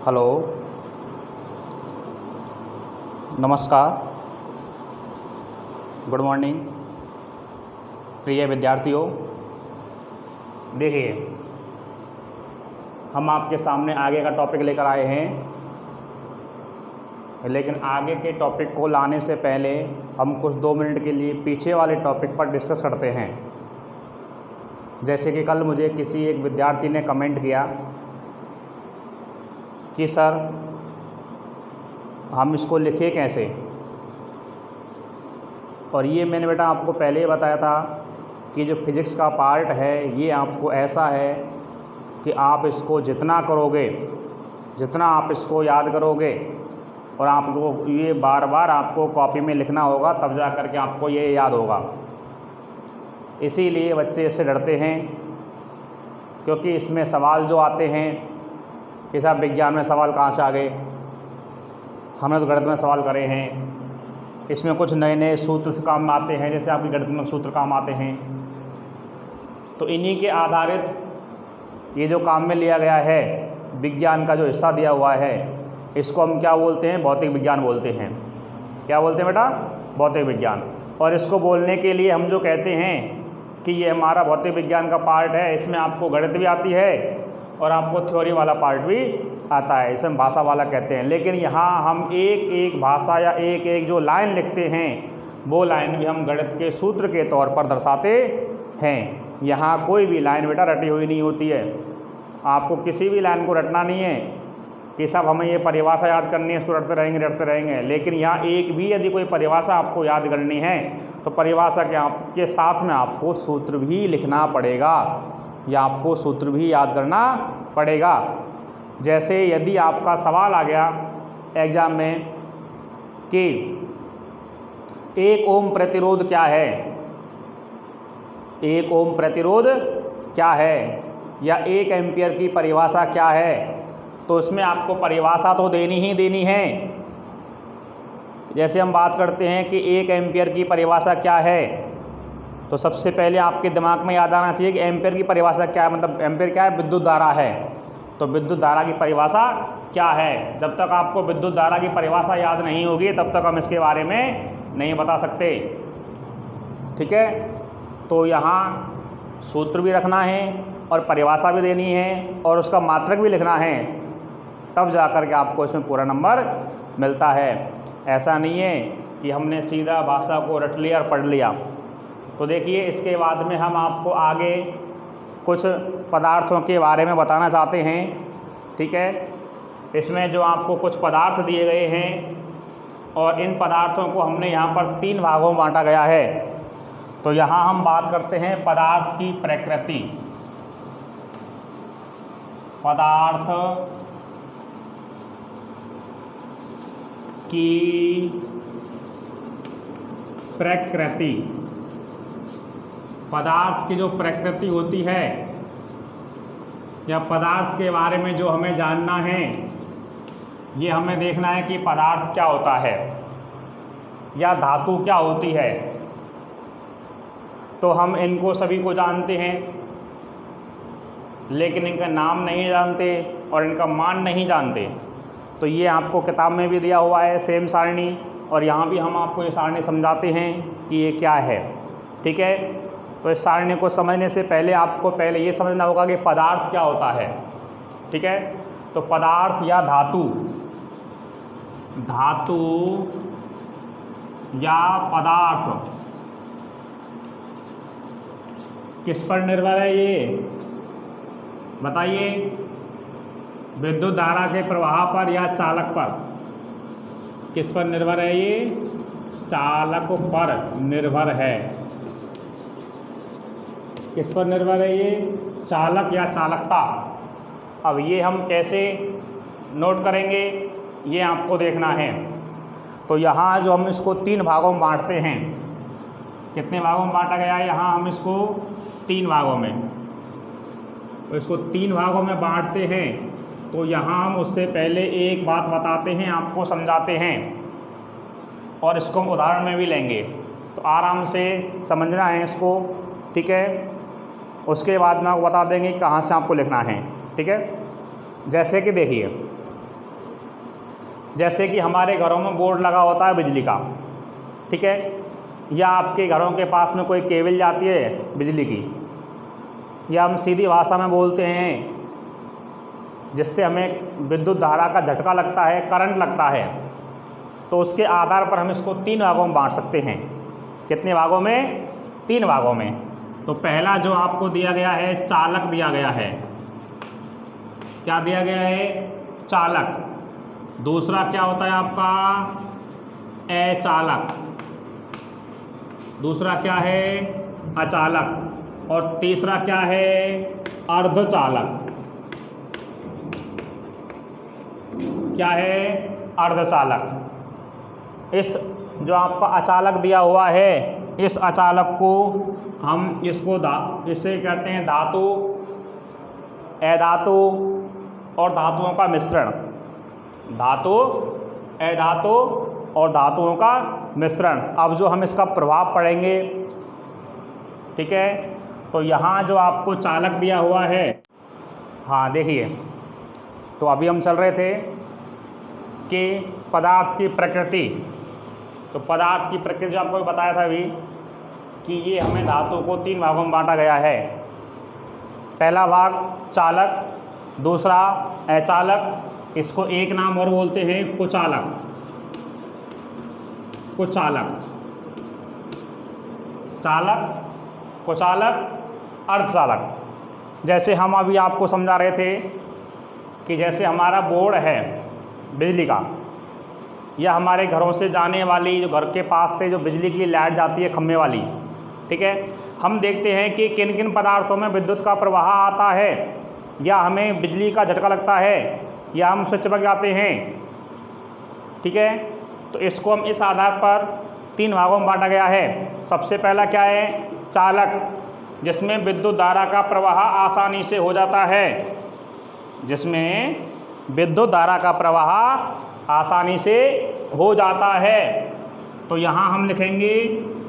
Hello, नमस्कार, good morning प्रिय विद्यार्थियों। देखिए, हम आपके सामने आगे का टॉपिक लेकर आए हैं, लेकिन आगे के टॉपिक को लाने से पहले हम कुछ 2 मिनट के लिए पीछे वाले टॉपिक पर डिस्कस करते हैं। जैसे कि कल मुझे किसी एक विद्यार्थी ने कमेंट किया कि सर हम इसको लिखें कैसे। और ये मैंने बेटा आपको पहले ही बताया था कि जो फिज़िक्स का पार्ट है ये आपको ऐसा है कि आप इसको जितना करोगे, जितना आप इसको याद करोगे और आपको ये बार बार आपको कॉपी में लिखना होगा, तब जा कर के आपको ये याद होगा। इसीलिए बच्चे इससे डरते हैं, क्योंकि इसमें सवाल जो आते हैं, ये सब विज्ञान में सवाल कहाँ से आ गए, हमने तो गणित में सवाल करे हैं। इसमें कुछ नए नए सूत्र से काम आते हैं, जैसे आपकी गणित में सूत्र काम आते हैं। तो इन्हीं के आधारित ये जो काम में लिया गया है, विज्ञान का जो हिस्सा दिया हुआ है, इसको हम क्या बोलते हैं? भौतिक विज्ञान बोलते हैं। क्या बोलते हैं बेटा? भौतिक विज्ञान। और इसको बोलने के लिए हम जो कहते हैं कि ये हमारा भौतिक विज्ञान का पार्ट है, इसमें आपको गणित भी आती है और आपको थ्योरी वाला पार्ट भी आता है, इसे हम भाषा वाला कहते हैं। लेकिन यहाँ हम एक एक भाषा या एक एक जो लाइन लिखते हैं, वो लाइन भी हम गणित के सूत्र के तौर पर दर्शाते हैं। यहाँ कोई भी लाइन बेटा रटी हुई नहीं होती है। आपको किसी भी लाइन को रटना नहीं है कि सब हमें ये परिभाषा याद करनी है, इसको रटते रहेंगे। लेकिन यहाँ एक भी यदि कोई परिभाषा आपको याद करनी है तो परिभाषा के साथ में आपको सूत्र भी लिखना पड़ेगा, या आपको सूत्र भी याद करना पड़ेगा। जैसे यदि आपका सवाल आ गया एग्ज़ाम में कि 1 ओम प्रतिरोध क्या है, 1 ओम प्रतिरोध क्या है, या 1 एम्पियर की परिभाषा क्या है, तो उसमें आपको परिभाषा तो देनी ही देनी है। जैसे हम बात करते हैं कि 1 एम्पियर की परिभाषा क्या है, तो सबसे पहले आपके दिमाग में याद आना चाहिए कि एम्पियर की परिभाषा क्या है। मतलब एम्पियर क्या है? विद्युत धारा है। तो विद्युत धारा की परिभाषा क्या है? जब तक आपको विद्युत धारा की परिभाषा याद नहीं होगी, तब तक हम इसके बारे में नहीं बता सकते। ठीक है? तो यहाँ सूत्र भी रखना है और परिभाषा भी देनी है और उसका मात्रक भी लिखना है, तब जा कर के आपको इसमें पूरा नंबर मिलता है। ऐसा नहीं है कि हमने सीधा भाषा को रट लिया और पढ़ लिया। तो देखिए, इसके बाद में हम आपको आगे कुछ पदार्थों के बारे में बताना चाहते हैं। ठीक है? इसमें जो आपको कुछ पदार्थ दिए gए हैं, और इन पदार्थों को हमने यहाँ पर 3 भागों में बांटा गया है। तो यहाँ हम बात करते हैं पदार्थ की प्रकृति। पदार्थ की प्रकृति, पदार्थ की जो प्रकृति होती है, या पदार्थ के बारे में जो हमें जानना है, ये हमें देखना है कि पदार्थ क्या होता है या धातु क्या होती है। तो हम इनको सभी को जानते हैं, लेकिन इनका नाम नहीं जानते और इनका मान नहीं जानते। तो ये आपको किताब में भी दिया हुआ है सेम सारणी, और यहाँ भी हम आपको ये सारणी समझाते हैं कि ये क्या है। ठीक है? तो इस सारणी को समझने से पहले आपको पहले ये समझना होगा कि पदार्थ क्या होता है। ठीक है? तो पदार्थ या धातु, धातु या पदार्थ किस पर निर्भर है? ये बताइए। विद्युत धारा के प्रवाह पर या चालक पर? किस पर निर्भर है? ये चालक पर निर्भर है। किस पर निर्भर है? ये चालक या चालकता। अब ये हम कैसे नोट करेंगे, ये आपको देखना है। तो यहाँ जो हम इसको 3 भागों में बांटते हैं, कितने भागों में बांटा गया है? यहाँ हम इसको 3 भागों में, तो इसको 3 भागों में बांटते हैं। तो यहाँ हम उससे पहले एक बात बताते हैं, आपको समझाते हैं, और इसको हम उदाहरण में भी लेंगे, तो आराम से समझना है इसको। ठीक है? उसके बाद में आपको बता देंगे कहाँ से आपको लिखना है। ठीक है? जैसे कि देखिए, जैसे कि हमारे घरों में बोर्ड लगा होता है बिजली का, ठीक है, या आपके घरों के पास में कोई केबल जाती है बिजली की, या हम सीधी भाषा में बोलते हैं जिससे हमें विद्युत धारा का झटका लगता है, करंट लगता है, तो उसके आधार पर हम इसको 3 भागों में बांट सकते हैं। कितने भागों में? 3 भागों में। तो पहला जो आपको दिया गया है चालक दिया गया है। क्या दिया गया है? चालक। दूसरा क्या होता है आपका? अचालक। दूसरा क्या है? अचालक। और तीसरा क्या है? अर्धचालक। क्या है? अर्धचालक। इस जो आपका अचालक दिया हुआ है, इस अचालक को हम इसे कहते हैं धातु, अधातु और धातुओं का मिश्रण। धातु, अधातु और धातुओं का मिश्रण। अब जो हम इसका प्रभाव पढ़ेंगे, ठीक है, तो यहाँ जो आपको चालक दिया हुआ है, हाँ देखिए, तो अभी हम चल रहे थे कि पदार्थ की प्रकृति। तो पदार्थ की प्रकृति आपको बताया था अभी कि ये हमें धातु को 3 भागों में बांटा गया है। पहला भाग चालक, दूसरा अचालक, इसको एक नाम और बोलते हैं कुचालक। कुचालक, चालक, कुचालक, अर्धचालक। जैसे हम अभी आपको समझा रहे थे कि जैसे हमारा बोर्ड है बिजली का, या हमारे घरों से जाने वाली, जो घर के पास से जो बिजली की लाइट जाती है खंभे वाली, ठीक है, हम देखते हैं कि किन किन पदार्थों में विद्युत का प्रवाह आता है, या हमें बिजली का झटका लगता है, या हम स्विच चिपक जाते हैं, ठीक है। तो इसको हम इस आधार पर 3 भागों में बांटा गया है। सबसे पहला क्या है? चालक, जिसमें विद्युत धारा का प्रवाह आसानी से हो जाता है। जिसमें विद्युत धारा का प्रवाह आसानी से हो जाता है। तो यहाँ हम लिखेंगे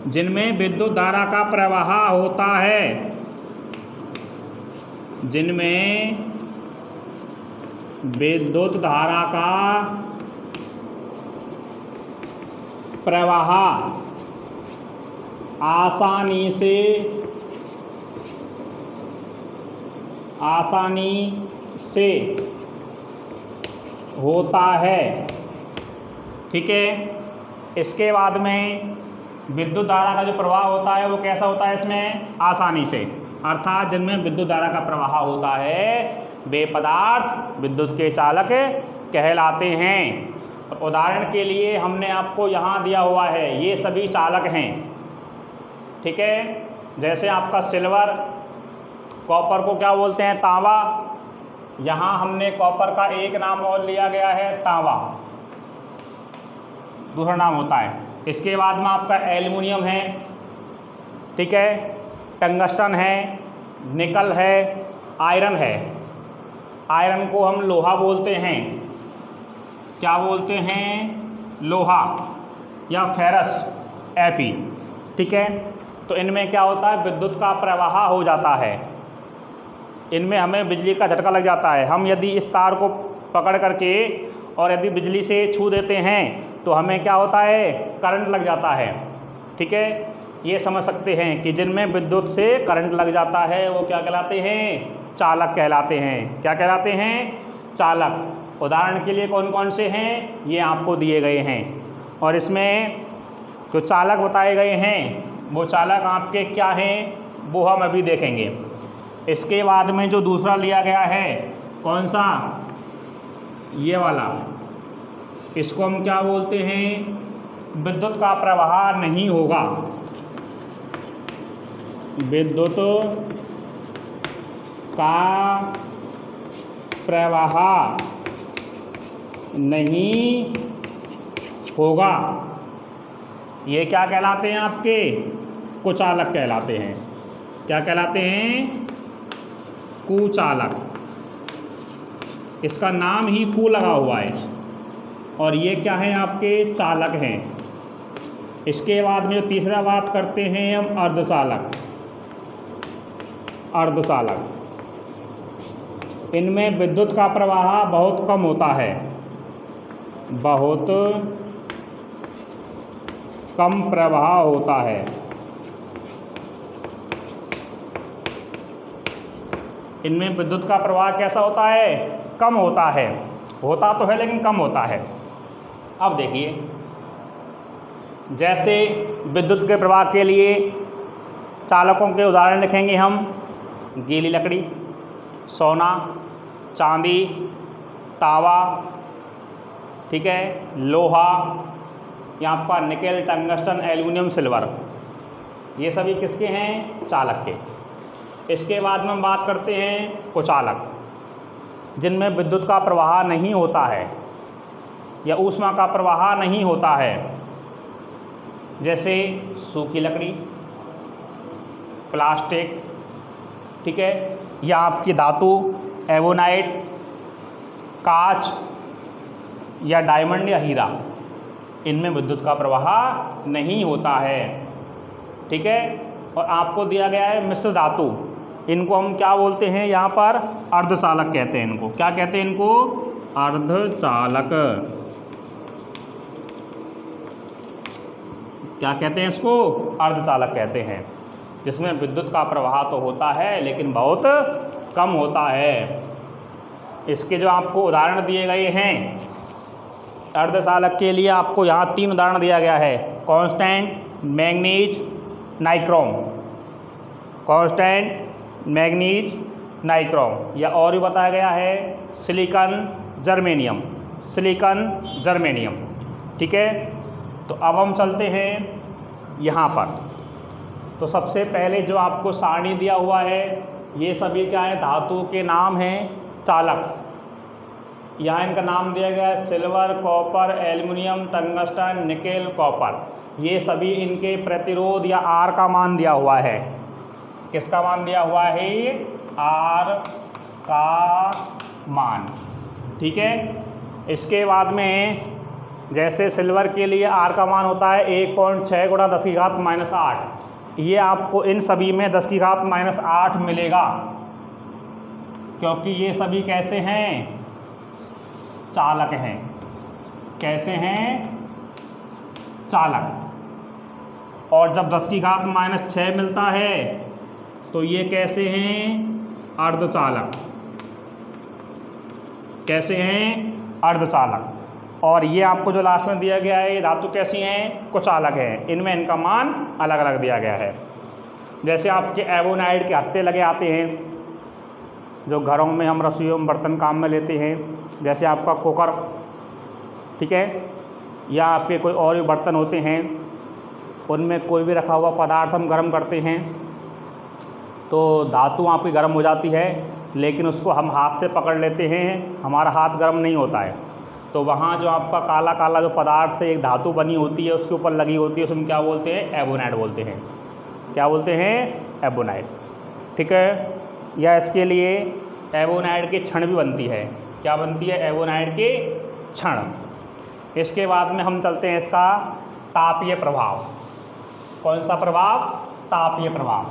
जिनमें विद्युत धारा का प्रवाह होता है। जिनमें विद्युत धारा का प्रवाह आसानी से होता है, ठीक है। इसके बाद में विद्युत धारा का जो प्रवाह होता है वो कैसा होता है? इसमें आसानी से, अर्थात जिनमें विद्युत धारा का प्रवाह होता है वे पदार्थ विद्युत के चालक कहलाते हैं। उदाहरण के लिए हमने आपको यहाँ दिया हुआ है, ये सभी चालक हैं, ठीक है। जैसे आपका सिल्वर, कॉपर को क्या बोलते हैं? तांबा। यहाँ हमने कॉपर का एक नाम और लिया गया है तांबा, दूसरा नाम होता है। इसके बाद में आपका एल्युमिनियम है, ठीक है, टंगस्टन है, निकल है, आयरन है। आयरन को हम लोहा बोलते हैं। क्या बोलते हैं? लोहा या फेरस, Fe, ठीक है। तो इनमें क्या होता है? विद्युत का प्रवाह हो जाता है, इनमें हमें बिजली का झटका लग जाता है। हम यदि इस तार को पकड़ करके और यदि बिजली से छू देते हैं तो हमें क्या होता है? करंट लग जाता है, ठीक है। ये समझ सकते हैं कि जिनमें विद्युत से करंट लग जाता है वो क्या कहलाते हैं? चालक कहलाते हैं। क्या कहलाते हैं? चालक। उदाहरण के लिए कौन कौन से हैं ये आपको दिए गए हैं, और इसमें जो चालक बताए गए हैं वो चालक आपके क्या हैं वो हम अभी देखेंगे। इसके बाद में जो दूसरा लिया गया है, कौन सा? ये वाला, इसको हम क्या बोलते हैं? विद्युत का प्रवाह नहीं होगा। विद्युत का प्रवाह नहीं होगा। ये क्या कहलाते हैं? आपके कुचालक कहलाते हैं। क्या कहलाते हैं? कुचालक। इसका नाम ही कु लगा हुआ है, और ये क्या है? आपके चालक हैं। इसके बाद में जो तीसरा बात करते हैं हम अर्धचालक। अर्धचालक, इनमें विद्युत का प्रवाह बहुत कम होता है। बहुत कम प्रवाह होता है। इनमें विद्युत का प्रवाह कैसा होता है? कम होता है। होता तो है लेकिन कम होता है। अब देखिए, जैसे विद्युत के प्रवाह के लिए चालकों के उदाहरण लिखेंगे हम। गीली लकड़ी, सोना, चांदी, तांबा, ठीक है, लोहा, यहाँ पर निकेल, टंगस्टन, एल्युमिनियम, सिल्वर, ये सभी किसके हैं? चालक के। इसके बाद में हम बात करते हैं कुचालक, जिनमें विद्युत का प्रवाह नहीं होता है या ऊष्मा का प्रवाह नहीं होता है। जैसे सूखी लकड़ी, प्लास्टिक, ठीक है, या आपकी धातु, एवोनाइट, कांच या डायमंड या हीरा, इनमें विद्युत का प्रवाह नहीं होता है। ठीक है। और आपको दिया गया है मिश्र धातु, इनको हम क्या बोलते हैं? यहाँ पर अर्धचालक कहते हैं इनको। क्या कहते हैं इनको? अर्धचालक। क्या कहते हैं इसको? अर्धचालक कहते हैं, जिसमें विद्युत का प्रवाह तो होता है लेकिन बहुत कम होता है। इसके जो आपको उदाहरण दिए गए हैं अर्धचालक के लिए, आपको यहाँ 3 उदाहरण दिया गया है। Constant, manganese, nichrome. Constant, manganese, nichrome, या और भी बताया गया है सिलिकॉन, जर्मेनियम। Silicon, germanium. ठीक है। तो अब हम चलते हैं यहाँ पर। तो सबसे पहले जो आपको सारणी दिया हुआ है, ये सभी क्या है? धातु के नाम हैं चालक। यहाँ इनका नाम दिया गया है silver, copper, aluminium, tungsten, nickel, copper. ये सभी इनके प्रतिरोध या आर का मान दिया हुआ है। किसका मान दिया हुआ है? आर का मान। ठीक है। इसके बाद में जैसे सिल्वर के लिए आर का मान होता है 1.6 × 10⁻⁸। ये आपको इन सभी में 10⁻⁸ मिलेगा, क्योंकि ये सभी कैसे हैं? चालक हैं। कैसे हैं? चालक। और जब 10⁻⁶ मिलता है तो ये कैसे हैं? अर्धचालक। कैसे हैं? अर्धचालक। और ये आपको जो लास्ट में दिया गया है, ये धातु कैसी हैं? कुचालक हैं। इनमें इनका मान अलग अलग दिया गया है। जैसे आपके एवोनाइड के हत्थे लगे आते हैं, जो घरों में हम रसोइयों में बर्तन काम में लेते हैं, जैसे आपका कुकर, ठीक है, या आपके कोई और भी बर्तन होते हैं, उनमें कोई भी रखा हुआ पदार्थ हम गर्म करते हैं तो धातु आपकी गर्म हो जाती है, लेकिन उसको हम हाथ से पकड़ लेते हैं, हमारा हाथ गर्म नहीं होता है। तो वहाँ जो आपका काला काला जो पदार्थ से एक धातु बनी होती है, उसके ऊपर लगी होती है, उसमें क्या बोलते हैं? एवोनाइड बोलते हैं। क्या बोलते हैं? एवोनाइड। ठीक है। या इसके लिए एवोनाइड के छड़ भी बनती है। क्या बनती है? एवोनाइड के छड़। इसके बाद में हम चलते हैं इसका तापीय प्रभाव। कौन सा प्रभाव? तापीय प्रभाव।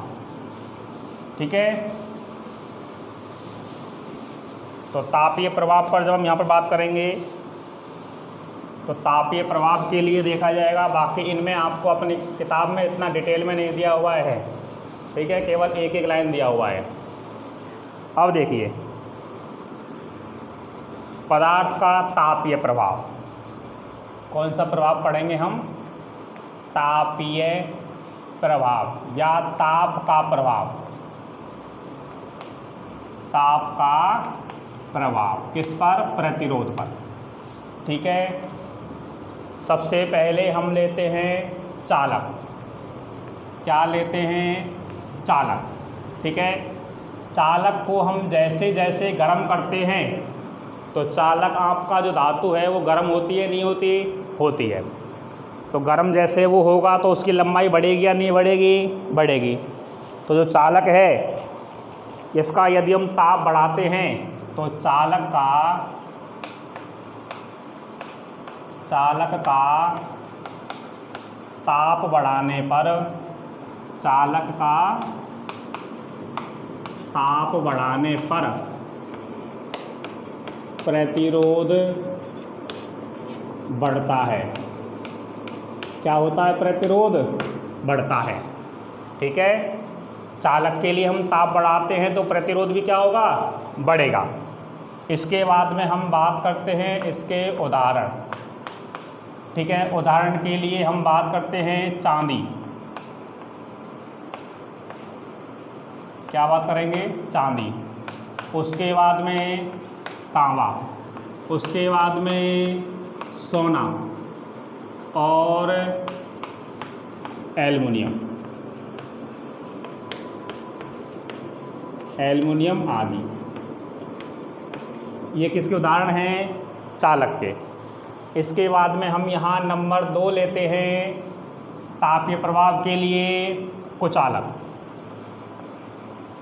ठीक है। तो तापीय प्रभाव पर जब हम यहाँ पर बात करेंगे तो तापीय प्रभाव के लिए देखा जाएगा, बाकी इनमें आपको अपनी किताब में इतना डिटेल में नहीं दिया हुआ है। ठीक है, केवल एक एक लाइन दिया हुआ है। अब देखिए पदार्थ का तापीय प्रभाव। कौन सा प्रभाव पढ़ेंगे हम? तापीय प्रभाव या ताप का प्रभाव। ताप का प्रभाव किस पर? प्रतिरोध पर। ठीक है। सबसे पहले हम लेते हैं चालक। क्या लेते हैं? चालक। ठीक है। चालक को हम जैसे जैसे गर्म करते हैं तो चालक आपका जो धातु है वो गर्म होती है, नहीं होती? होती है। तो गर्म जैसे वो होगा तो उसकी लंबाई बढ़ेगी या नहीं बढ़ेगी? बढ़ेगी। तो जो चालक है इसका यदि हम ताप बढ़ाते हैं तो चालक का ताप बढ़ाने पर, चालक का ताप बढ़ाने पर प्रतिरोध बढ़ता है। क्या होता है? प्रतिरोध बढ़ता है। ठीक है, चालक के लिए हम ताप बढ़ाते हैं तो प्रतिरोध भी क्या होगा? बढ़ेगा। इसके बाद में हम बात करते हैं इसके उदाहरण। ठीक है, उदाहरण के लिए हम बात करते हैं चांदी। क्या बात करेंगे? चांदी। उसके बाद में तांबा, उसके बाद में सोना और एल्युमिनियम आदि। ये किसके उदाहरण हैं? चालक के। इसके बाद में हम यहाँ नंबर 2 लेते हैं तापीय प्रभाव के लिए कुचालक।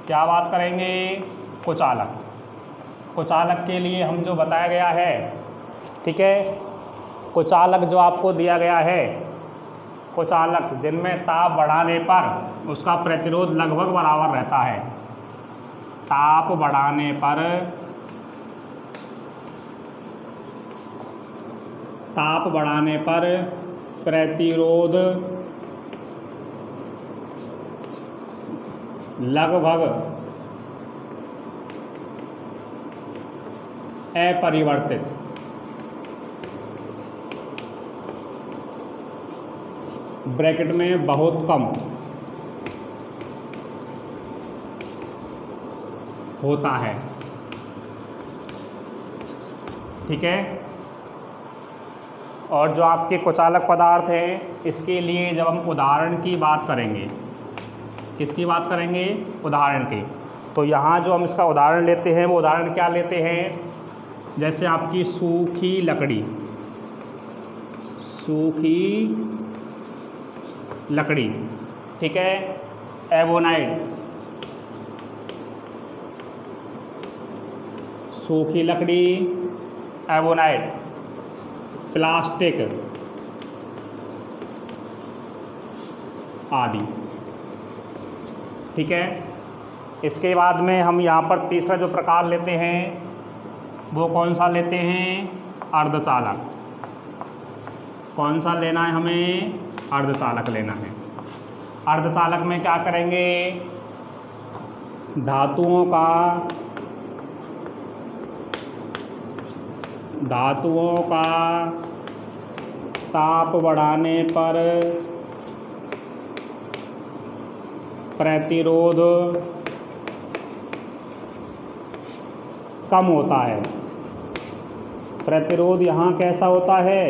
क्या बात करेंगे? कुचालक। कुचालक के लिए हम जो बताया गया है, ठीक है, कुचालक जो आपको दिया गया है, कुचालक जिनमें ताप बढ़ाने पर उसका प्रतिरोध लगभग बराबर रहता है। ताप बढ़ाने पर प्रतिरोध लगभग अपरिवर्तित ब्रैकेट में बहुत कम होता है। ठीक है, और जो आपके कुचालक पदार्थ हैं, इसके लिए जब हम उदाहरण की बात करेंगे, किसकी बात करेंगे? उदाहरण की। तो यहाँ जो हम इसका उदाहरण लेते हैं, वो उदाहरण क्या लेते हैं? जैसे आपकी सूखी लकड़ी, ठीक है, एबोनाइट, सूखी लकड़ी, एबोनाइट, प्लास्टिक आदि। ठीक है, इसके बाद में हम यहाँ पर तीसरा जो प्रकार लेते हैं वो कौन सा लेते हैं? अर्धचालक। कौन सा लेना है हमें? अर्धचालक लेना है। अर्धचालक में क्या करेंगे? धातुओं का ताप बढ़ाने पर प्रतिरोध कम होता है। प्रतिरोध यहाँ कैसा होता है?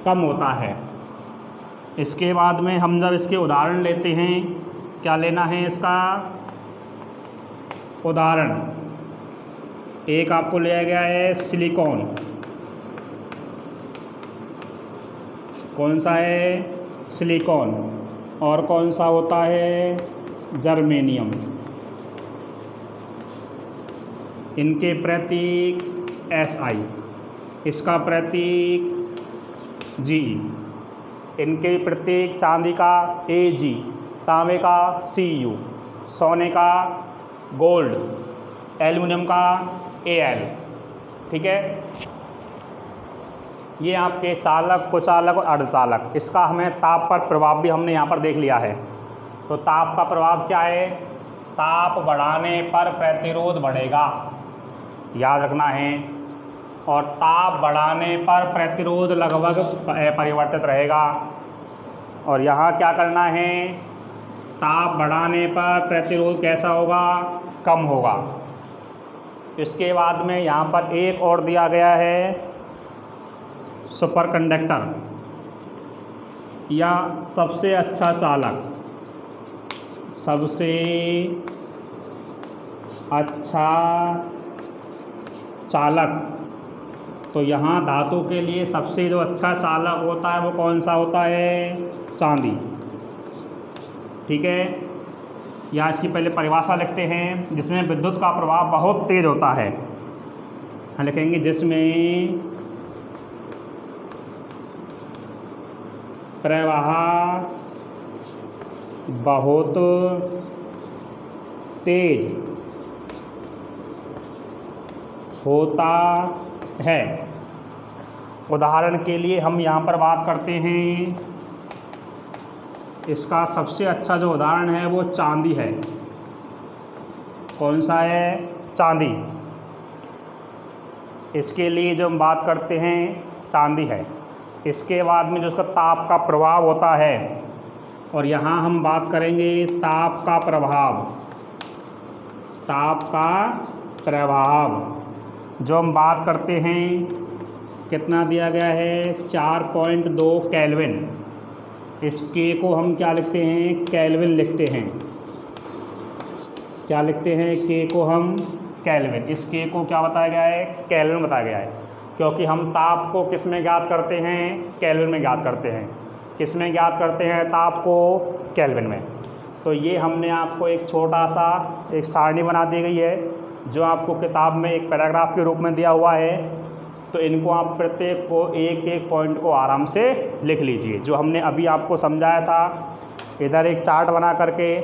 कम होता है। इसके बाद में हम जब इसके उदाहरण लेते हैं, क्या लेना है इसका? उदाहरण एक आपको लिया गया है सिलिकॉन। कौन सा है? सिलिकॉन। और कौन सा होता है? जर्मेनियम। इनके प्रतीक SI, इसका प्रतीक Ge, इनके प्रतीक चांदी का Ag, तांबे का Cu, सोने का गोल्ड, एल्युमिनियम का Al। ठीक है, ये आपके चालक, कुचालक और अर्धचालक। इसका हमें ताप पर प्रभाव भी हमने यहाँ पर देख लिया है। तो ताप का प्रभाव क्या है? ताप बढ़ाने पर प्रतिरोध बढ़ेगा, याद रखना है। और ताप बढ़ाने पर प्रतिरोध लगभग परिवर्तित रहेगा। और यहाँ क्या करना है? ताप बढ़ाने पर प्रतिरोध कैसा होगा? कम होगा। इसके बाद में यहाँ पर एक और दिया गया है सुपर कंडक्टर या सबसे अच्छा चालक। सबसे अच्छा चालक। तो यहाँ धातु के लिए सबसे जो अच्छा चालक होता है वो कौन सा होता है? चांदी। ठीक है, यहाँ इसकी पहले परिभाषा लिखते हैं, जिसमें विद्युत का प्रवाह बहुत तेज होता है। हम लिखेंगे जिसमें प्रवाह बहुत तेज होता है। उदाहरण के लिए हम यहाँ पर बात करते हैं, इसका सबसे अच्छा जो उदाहरण है वो चांदी है। कौन सा है? चांदी। इसके लिए जो हम बात करते हैं चांदी है। इसके बाद में जो उसका ताप का प्रभाव होता है, और यहाँ हम बात करेंगे ताप का प्रभाव। ताप का प्रभाव जो हम बात करते हैं कितना दिया गया है? 4.2 केल्विन। इस के को हम क्या लिखते हैं? केल्विन लिखते हैं। क्या लिखते हैं? के को हम केल्विन। इस के को क्या बताया गया है? केल्विन बताया गया है, क्योंकि हम ताप को किस में ज्ञात करते हैं? केल्विन में ज्ञात करते हैं। किस में ज्ञात करते हैं ताप को? केल्विन में। तो ये हमने आपको एक छोटा सा एक सारणी बना दी गई है, जो आपको किताब में एक पैराग्राफ के रूप में दिया हुआ है। तो इनको आप प्रत्येक को एक एक पॉइंट को आराम से लिख लीजिए, जो हमने अभी आपको समझाया था। इधर एक चार्ट बना करके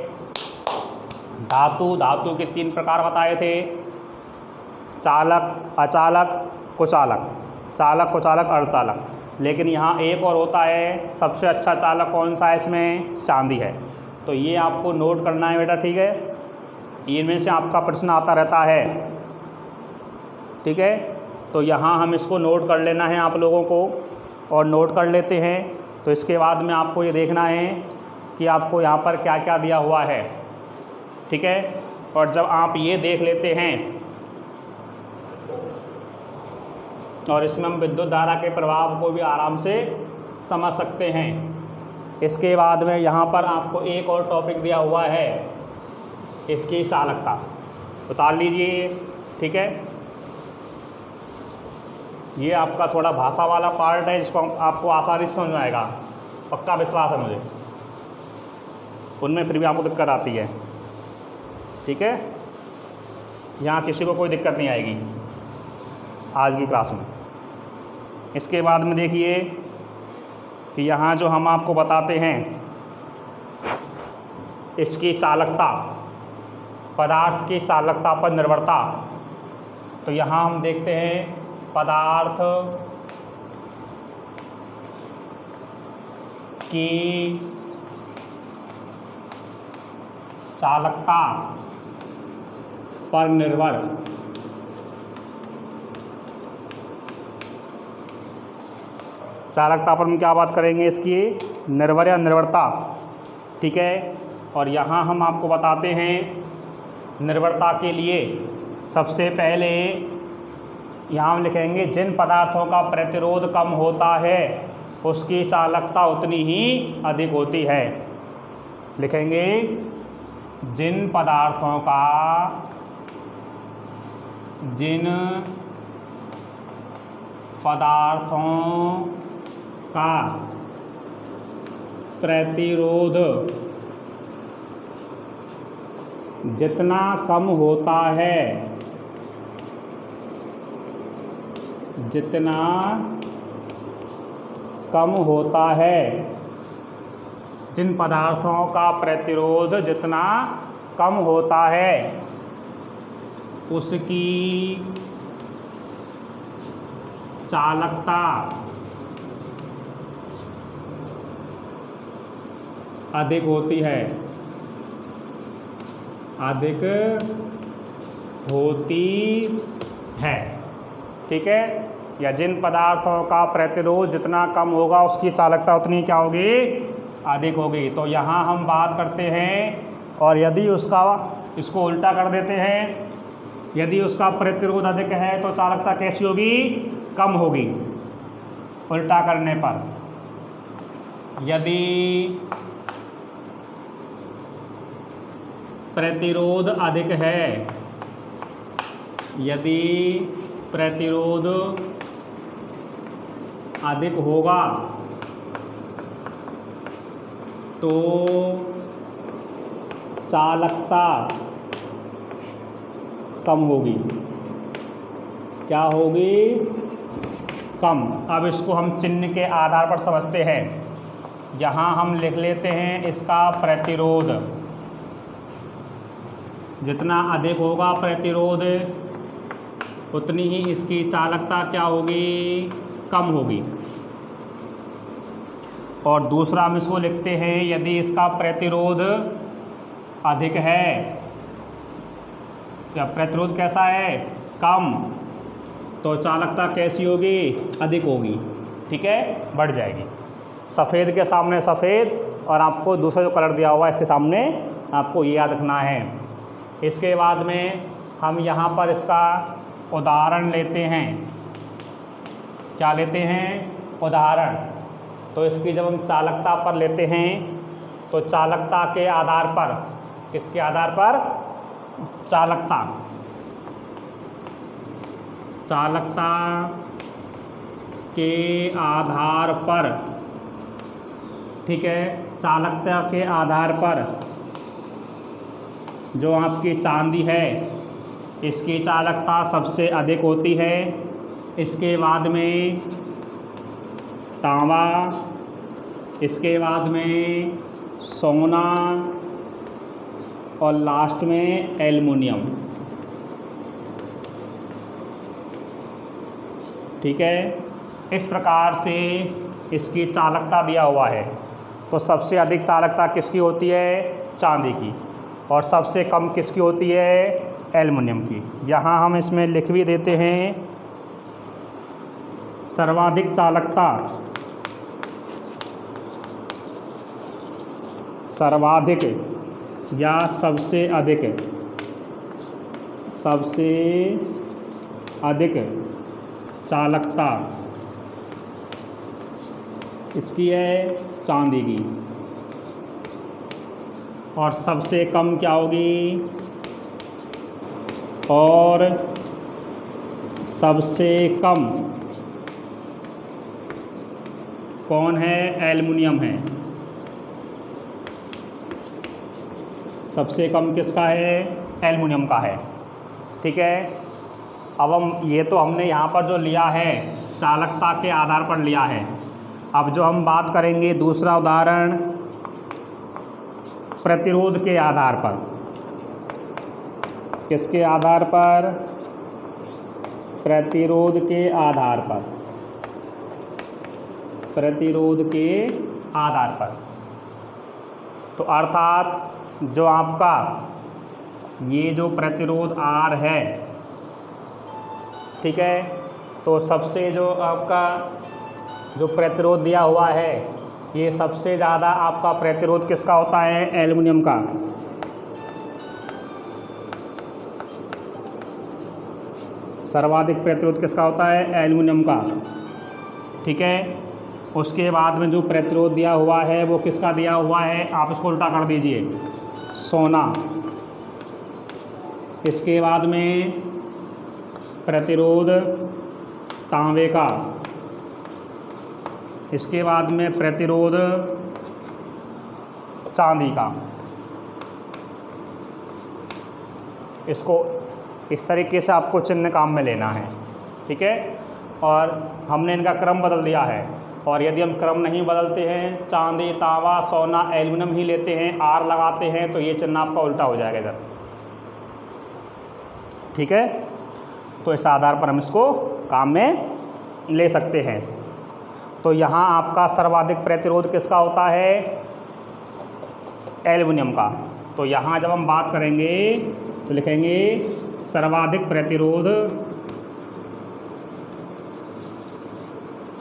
धातु के 3 प्रकार बताए थे: चालक, अचालक, कुचालक। चालक, कुचालक, अर्धचालक। लेकिन यहाँ एक और होता है, सबसे अच्छा चालक कौन सा है इसमें? चांदी है। तो ये आपको नोट करना है बेटा, ठीक है? इनमें से आपका प्रश्न आता रहता है, ठीक है? तो यहाँ हम इसको नोट कर लेना है आप लोगों को, और नोट कर लेते हैं। तो इसके बाद में आपको ये देखना है कि आपको यहाँ पर क्या क्या दिया हुआ है, ठीक है? और जब आप ये देख लेते हैं, और इसमें हम विद्युत धारा के प्रभाव को भी आराम से समझ सकते हैं। इसके बाद में यहाँ पर आपको एक और टॉपिक दिया हुआ है, इसकी चालकता उतार लीजिए, ठीक है? ये आपका थोड़ा भाषा वाला पार्ट है, जिसको आपको आसानी से समझ में आएगा, पक्का विश्वास है मुझे। उनमें फिर भी आपको दिक्कत आती है, ठीक है? यहाँ किसी को कोई दिक्कत नहीं आएगी आज की क्लास में। इसके बाद में देखिए कि यहाँ जो हम आपको बताते हैं इसकी चालकता, पदार्थ की चालकता पर निर्भरता। तो यहाँ हम देखते हैं पदार्थ की चालकता पर निर्भर चालकता पर हम क्या बात करेंगे? इसकी निर्भर या निर्भरता, ठीक है? और यहाँ हम आपको बताते हैं निर्भरता के लिए सबसे पहले यहाँ हम लिखेंगे जिन पदार्थों का प्रतिरोध कम होता है उसकी चालकता उतनी ही अधिक होती है। लिखेंगे जिन पदार्थों का प्रतिरोध जितना कम होता है, जितना कम होता है, जिन पदार्थों का प्रतिरोध जितना कम होता है उसकी चालकता अधिक होती है, अधिक होती है, ठीक है? या जिन पदार्थों का प्रतिरोध जितना कम होगा उसकी चालकता उतनी क्या होगी? अधिक होगी। तो यहाँ हम बात करते हैं, और यदि उसका इसको उल्टा कर देते हैं, यदि उसका प्रतिरोध अधिक है तो चालकता कैसी होगी? कम होगी। उल्टा करने पर यदि प्रतिरोध अधिक है, यदि प्रतिरोध अधिक होगा तो चालकता कम होगी। क्या होगी? कम। अब इसको हम चिन्ह के आधार पर समझते हैं। यहाँ हम लिख लेते हैं इसका प्रतिरोध, जितना अधिक होगा प्रतिरोध उतनी ही इसकी चालकता क्या होगी? कम होगी। और दूसरा हम इसको लिखते हैं यदि इसका प्रतिरोध अधिक है, या प्रतिरोध कैसा है, कम, तो चालकता कैसी होगी, अधिक होगी। ठीक है, बढ़ जाएगी। सफ़ेद के सामने सफ़ेद, और आपको दूसरा जो कलर दिया हुआ है इसके सामने आपको ये याद रखना है। इसके बाद में हम यहाँ पर इसका उदाहरण लेते हैं। क्या लेते हैं, उदाहरण। तो इसकी जब हम चालकता पर लेते हैं तो चालकता के आधार पर, किसके आधार पर, चालकता के आधार पर, ठीक है, चालकता के आधार पर जो आपकी चांदी है इसकी चालकता सबसे अधिक होती है। इसके बाद में तांबा, इसके बाद में सोना, और लास्ट में एल्युमिनियम। ठीक है, इस प्रकार से इसकी चालकता दिया हुआ है। तो सबसे अधिक चालकता किसकी होती है, चांदी की, और सबसे कम किसकी होती है, एल्युमिनियम की। यहाँ हम इसमें लिख भी देते हैं सर्वाधिक चालकता, सर्वाधिक या सबसे अधिक, सबसे अधिक चालकता इसकी है, चांदी की, और सबसे कम क्या होगी, और सबसे कम कौन है, एल्युमिनियम है। सबसे कम किसका है, एल्युमिनियम का है। ठीक है, अब हम ये तो हमने यहाँ पर जो लिया है चालकता के आधार पर लिया है। अब जो हम बात करेंगे दूसरा उदाहरण, प्रतिरोध के आधार पर। किसके आधार पर, प्रतिरोध के आधार पर, प्रतिरोध के आधार पर। तो अर्थात जो आपका ये जो प्रतिरोध R है, ठीक है, तो सबसे जो आपका जो प्रतिरोध दिया हुआ है ये सबसे ज़्यादा आपका प्रतिरोध किसका होता है, एल्युमिनियम का। सर्वाधिक प्रतिरोध किसका होता है, एल्युमिनियम का। ठीक है, उसके बाद में जो प्रतिरोध दिया हुआ है वो किसका दिया हुआ है, आप इसको उल्टा कर दीजिए, सोना। इसके बाद में प्रतिरोध तांबे का। इसके बाद में प्रतिरोध चांदी का। इसको इस तरीके से आपको चिन्ह काम में लेना है। ठीक है, और हमने इनका क्रम बदल दिया है। और यदि हम क्रम नहीं बदलते हैं, चांदी, तांबा, सोना, एल्युमिनियम ही लेते हैं, R लगाते हैं, तो ये चिन्ह आपका उल्टा हो जाएगा इधर। ठीक है, तो इस आधार पर हम इसको काम में ले सकते हैं। तो यहाँ आपका सर्वाधिक प्रतिरोध किसका होता है, एल्युमिनियम का। तो यहाँ जब हम बात करेंगे तो लिखेंगे सर्वाधिक प्रतिरोध,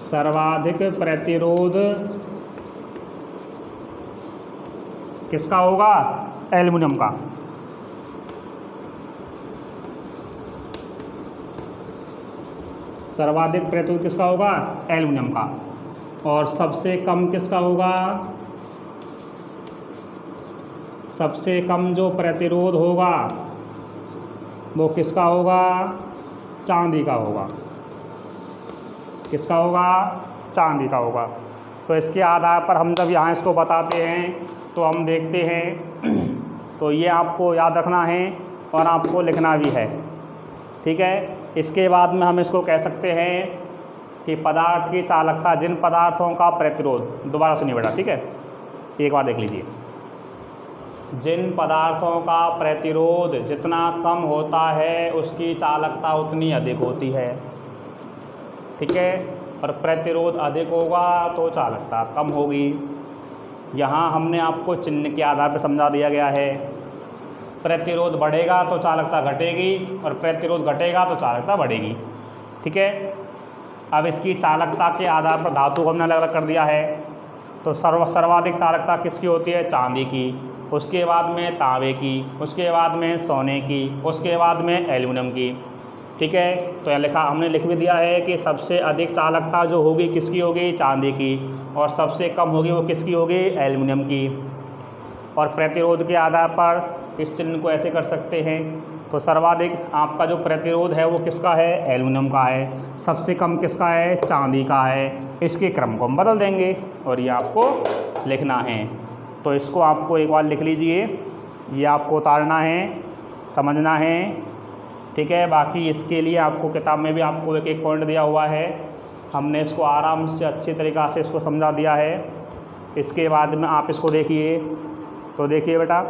सर्वाधिक प्रतिरोध किसका होगा, एल्युमिनियम का। सर्वाधिक प्रतिरोध किसका होगा, एल्युमिनियम का। और सबसे कम किसका होगा, सबसे कम जो प्रतिरोध होगा वो किसका होगा, चांदी का होगा। किसका होगा, चांदी का होगा। तो इसके आधार पर हम जब यहाँ इसको बताते हैं तो हम देखते हैं, तो ये आपको याद रखना है और आपको लिखना भी है। ठीक है, इसके बाद में हम इसको कह सकते हैं कि पदार्थ की चालकता, जिन पदार्थों का प्रतिरोध, दोबारा सुनिए बेटा, ठीक है, एक बार देख लीजिए, जिन पदार्थों का प्रतिरोध जितना कम होता है उसकी चालकता उतनी अधिक होती है। ठीक है, और प्रतिरोध अधिक होगा तो चालकता कम होगी। यहाँ हमने आपको चिन्ह के आधार पर समझा दिया गया है। प्रतिरोध बढ़ेगा तो चालकता घटेगी और प्रतिरोध घटेगा तो चालकता बढ़ेगी। ठीक है। अब इसकी चालकता के आधार पर धातु को हमने अलग अलग कर दिया है। तो सर्वाधिक चालकता किसकी होती है? चांदी की, उसके बाद में तांबे की, उसके बाद में सोने की, उसके बाद में एल्युमिनियम की। ठीक है। तो यह हमने लिख भी दिया है कि सबसे अधिक चालकता जो होगी किसकी होगी? चांदी की, और सबसे कम होगी वो किसकी होगी? एल्युमिनियम की। और प्रतिरोध के आधार पर इस चिन्ह को ऐसे कर सकते हैं। तो सर्वाधिक आपका जो प्रतिरोध है वो किसका है? एल्युमिनियम का है। सबसे कम किसका है? चांदी का है। इसके क्रम को हम बदल देंगे और ये आपको लिखना है। तो इसको आपको एक बार लिख लीजिए, ये आपको उतारना है, समझना है। ठीक है। बाकी इसके लिए आपको किताब में भी आपको एक एक पॉइंट दिया हुआ है, हमने इसको आराम से अच्छी तरीक़ा से इसको समझा दिया है। इसके बाद में आप इसको देखिए। तो देखिए बेटा,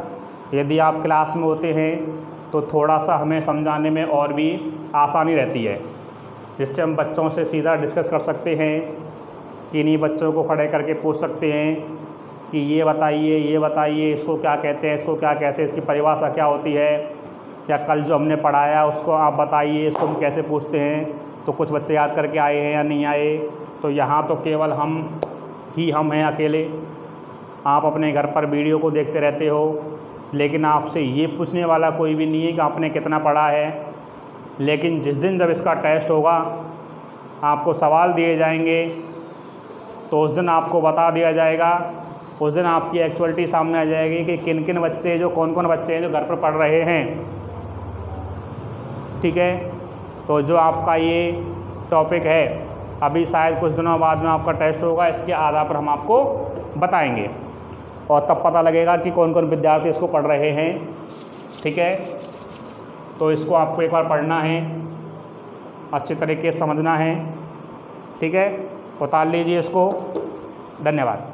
यदि आप क्लास में होते हैं तो थोड़ा सा हमें समझाने में और भी आसानी रहती है, जिससे हम बच्चों से सीधा डिस्कस कर सकते हैं। किन्हीं बच्चों को खड़े करके पूछ सकते हैं कि ये बताइए इसको क्या कहते हैं, इसको क्या कहते हैं, इसकी परिभाषा क्या होती है, या कल जो हमने पढ़ाया उसको आप बताइए, इसको हम कैसे पूछते हैं। तो कुछ बच्चे याद करके आए हैं या नहीं आए। तो यहाँ तो केवल हम हैं अकेले। आप अपने घर पर वीडियो को देखते रहते हो, लेकिन आपसे ये पूछने वाला कोई भी नहीं है कि आपने कितना पढ़ा है। लेकिन जिस दिन जब इसका टेस्ट होगा, आपको सवाल दिए जाएंगे, तो उस दिन आपको बता दिया जाएगा, उस दिन आपकी एक्चुअलिटी सामने आ जाएगी कि किन किन बच्चे कौन कौन बच्चे हैं जो घर पर पढ़ रहे हैं। ठीक है। तो जो आपका ये टॉपिक है, अभी शायद कुछ दिनों बाद में आपका टेस्ट होगा, इसके आधार पर हम आपको बताएंगे और तब पता लगेगा कि कौन कौन विद्यार्थी इसको पढ़ रहे हैं। ठीक है। तो इसको आपको एक बार पढ़ना है, अच्छे तरीके से समझना है। ठीक है। उतार लीजिए इसको। धन्यवाद।